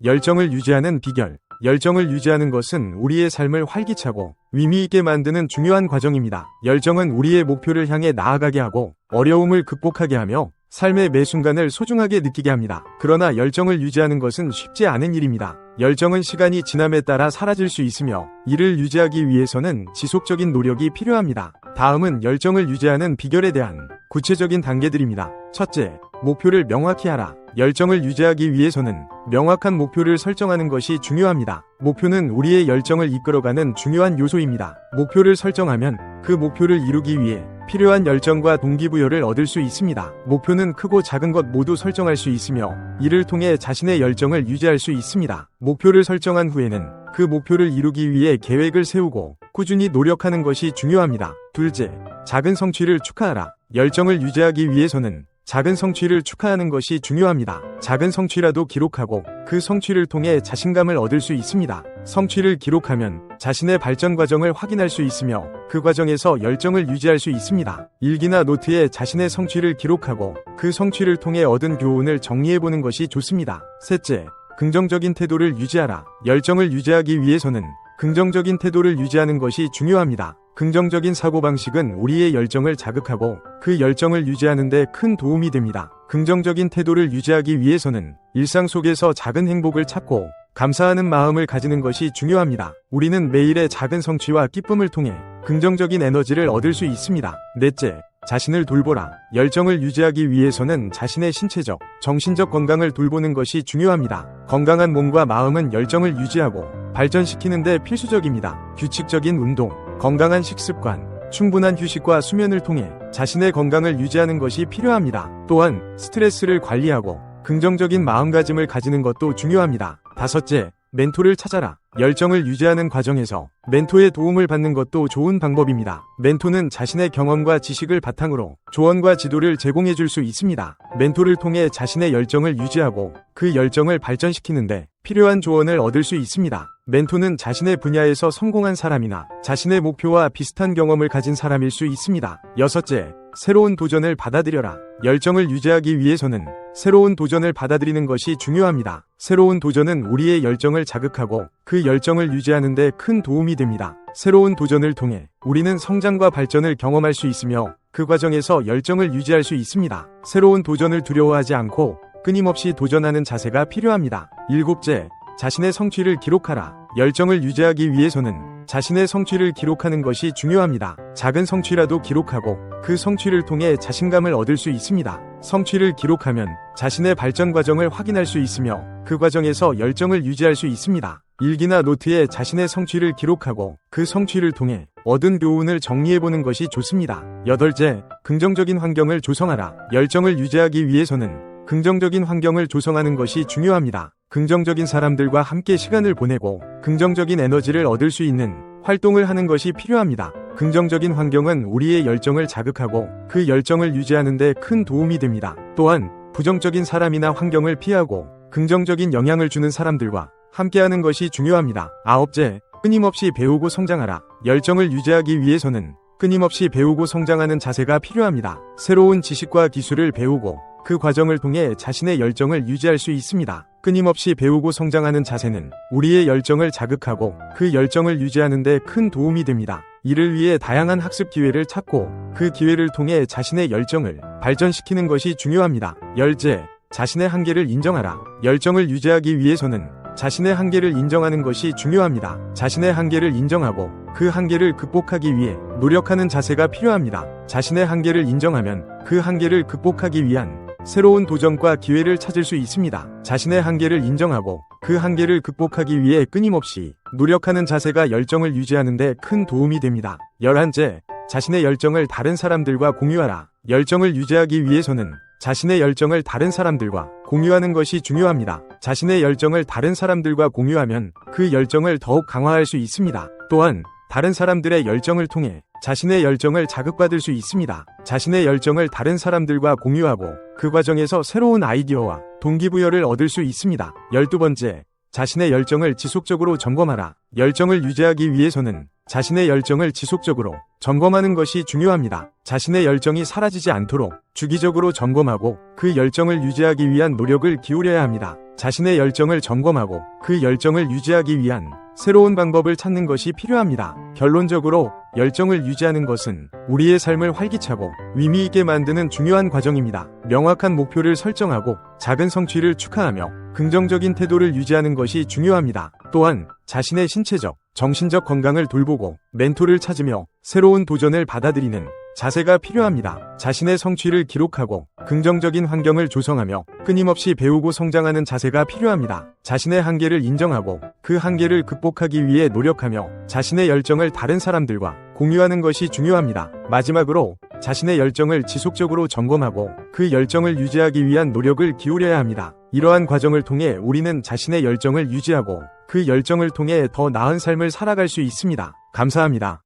열정을 유지하는 비결. 열정을 유지하는 것은 우리의 삶을 활기차고 의미있게 만드는 중요한 과정입니다. 열정은 우리의 목표를 향해 나아가게 하고 어려움을 극복하게 하며 삶의 매 순간을 소중하게 느끼게 합니다. 그러나 열정을 유지하는 것은 쉽지 않은 일입니다. 열정은 시간이 지남에 따라 사라질 수 있으며 이를 유지하기 위해서는 지속적인 노력이 필요합니다. 다음은 열정을 유지하는 비결에 대한 구체적인 단계들입니다. 첫째, 목표를 명확히 하라. 열정을 유지하기 위해서는 명확한 목표를 설정하는 것이 중요합니다. 목표는 우리의 열정을 이끌어가는 중요한 요소입니다. 목표를 설정하면 그 목표를 이루기 위해 필요한 열정과 동기부여를 얻을 수 있습니다. 목표는 크고 작은 것 모두 설정할 수 있으며 이를 통해 자신의 열정을 유지할 수 있습니다. 목표를 설정한 후에는 그 목표를 이루기 위해 계획을 세우고 꾸준히 노력하는 것이 중요합니다. 둘째, 작은 성취를 축하하라. 열정을 유지하기 위해서는 작은 성취를 축하하는 것이 중요합니다. 작은 성취라도 기록하고 그 성취를 통해 자신감을 얻을 수 있습니다. 성취를 기록하면 자신의 발전 과정을 확인할 수 있으며 그 과정에서 열정을 유지할 수 있습니다. 일기나 노트에 자신의 성취를 기록하고 그 성취를 통해 얻은 교훈을 정리해보는 것이 좋습니다. 셋째, 긍정적인 태도를 유지하라. 열정을 유지하기 위해서는 긍정적인 태도를 유지하는 것이 중요합니다. 긍정적인 사고방식은 우리의 열정을 자극하고 그 열정을 유지하는 데 큰 도움이 됩니다. 긍정적인 태도를 유지하기 위해서는 일상 속에서 작은 행복을 찾고 감사하는 마음을 가지는 것이 중요합니다. 우리는 매일의 작은 성취와 기쁨을 통해 긍정적인 에너지를 얻을 수 있습니다. 넷째, 자신을 돌보라. 열정을 유지하기 위해서는 자신의 신체적, 정신적 건강을 돌보는 것이 중요합니다. 건강한 몸과 마음은 열정을 유지하고 발전시키는 데 필수적입니다. 규칙적인 운동, 건강한 식습관, 충분한 휴식과 수면을 통해 자신의 건강을 유지하는 것이 필요합니다. 또한 스트레스를 관리하고 긍정적인 마음가짐을 가지는 것도 중요합니다. 다섯째, 멘토를 찾아라. 열정을 유지하는 과정에서 멘토의 도움을 받는 것도 좋은 방법입니다. 멘토는 자신의 경험과 지식을 바탕으로 조언과 지도를 제공해 줄 수 있습니다. 멘토를 통해 자신의 열정을 유지하고 그 열정을 발전시키는데 필요한 조언을 얻을 수 있습니다. 멘토는 자신의 분야에서 성공한 사람이나 자신의 목표와 비슷한 경험을 가진 사람일 수 있습니다. 여섯째, 새로운 도전을 받아들여라. 열정을 유지하기 위해서는 새로운 도전을 받아들이는 것이 중요합니다. 새로운 도전은 우리의 열정을 자극하고 그 열정을 유지하는 데 큰 도움이 됩니다. 새로운 도전을 통해 우리는 성장과 발전을 경험할 수 있으며 그 과정에서 열정을 유지할 수 있습니다. 새로운 도전을 두려워하지 않고 끊임없이 도전하는 자세가 필요합니다. 일곱째, 자신의 성취를 기록하라. 열정을 유지하기 위해서는 자신의 성취를 기록하는 것이 중요합니다. 작은 성취라도 기록하고 그 성취를 통해 자신감을 얻을 수 있습니다. 성취를 기록하면 자신의 발전 과정을 확인할 수 있으며 그 과정에서 열정을 유지할 수 있습니다. 일기나 노트에 자신의 성취를 기록하고 그 성취를 통해 얻은 교훈을 정리해보는 것이 좋습니다. 여덟째, 긍정적인 환경을 조성하라. 열정을 유지하기 위해서는 긍정적인 환경을 조성하는 것이 중요합니다. 긍정적인 사람들과 함께 시간을 보내고 긍정적인 에너지를 얻을 수 있는 활동을 하는 것이 필요합니다. 긍정적인 환경은 우리의 열정을 자극하고 그 열정을 유지하는 데 큰 도움이 됩니다. 또한 부정적인 사람이나 환경을 피하고 긍정적인 영향을 주는 사람들과 함께하는 것이 중요합니다. 아홉째, 끊임없이 배우고 성장하라. 열정을 유지하기 위해서는 끊임없이 배우고 성장하는 자세가 필요합니다. 새로운 지식과 기술을 배우고 그 과정을 통해 자신의 열정을 유지할 수 있습니다. 끊임없이 배우고 성장하는 자세는 우리의 열정을 자극하고 그 열정을 유지하는 데 큰 도움이 됩니다. 이를 위해 다양한 학습 기회를 찾고 그 기회를 통해 자신의 열정을 발전시키는 것이 중요합니다. 열째, 자신의 한계를 인정하라. 열정을 유지하기 위해서는 자신의 한계를 인정하는 것이 중요합니다. 자신의 한계를 인정하고 그 한계를 극복하기 위해 노력하는 자세가 필요합니다. 자신의 한계를 인정하면 그 한계를 극복하기 위한 새로운 도전과 기회를 찾을 수 있습니다. 자신의 한계를 인정하고 그 한계를 극복하기 위해 끊임없이 노력하는 자세가 열정을 유지하는 데 큰 도움이 됩니다. 11째, 자신의 열정을 다른 사람들과 공유하라. 열정을 유지하기 위해서는 자신의 열정을 다른 사람들과 공유하는 것이 중요합니다. 자신의 열정을 다른 사람들과 공유하면 그 열정을 더욱 강화할 수 있습니다. 또한 다른 사람들의 열정을 통해 자신의 열정을 자극받을 수 있습니다. 자신의 열정을 다른 사람들과 공유하고 그 과정에서 새로운 아이디어와 동기부여를 얻을 수 있습니다. 12번째, 자신의 열정을 지속적으로 점검하라. 열정을 유지하기 위해서는 자신의 열정을 지속적으로 점검하는 것이 중요합니다. 자신의 열정이 사라지지 않도록 주기적으로 점검하고 그 열정을 유지하기 위한 노력을 기울여야 합니다. 자신의 열정을 점검하고 그 열정을 유지하기 위한 새로운 방법을 찾는 것이 필요합니다. 결론적으로 열정을 유지하는 것은 우리의 삶을 활기차고 의미있게 만드는 중요한 과정입니다. 명확한 목표를 설정하고 작은 성취를 축하하며 긍정적인 태도를 유지하는 것이 중요합니다. 또한 자신의 신체적, 정신적 건강을 돌보고 멘토를 찾으며 새로운 도전을 받아들이는 자세가 필요합니다. 자신의 성취를 기록하고 긍정적인 환경을 조성하며 끊임없이 배우고 성장하는 자세가 필요합니다. 자신의 한계를 인정하고 그 한계를 극복하기 위해 노력하며 자신의 열정을 다른 사람들과 공유하는 것이 중요합니다. 마지막으로 자신의 열정을 지속적으로 점검하고 그 열정을 유지하기 위한 노력을 기울여야 합니다. 이러한 과정을 통해 우리는 자신의 열정을 유지하고 그 열정을 통해 더 나은 삶을 살아갈 수 있습니다. 감사합니다.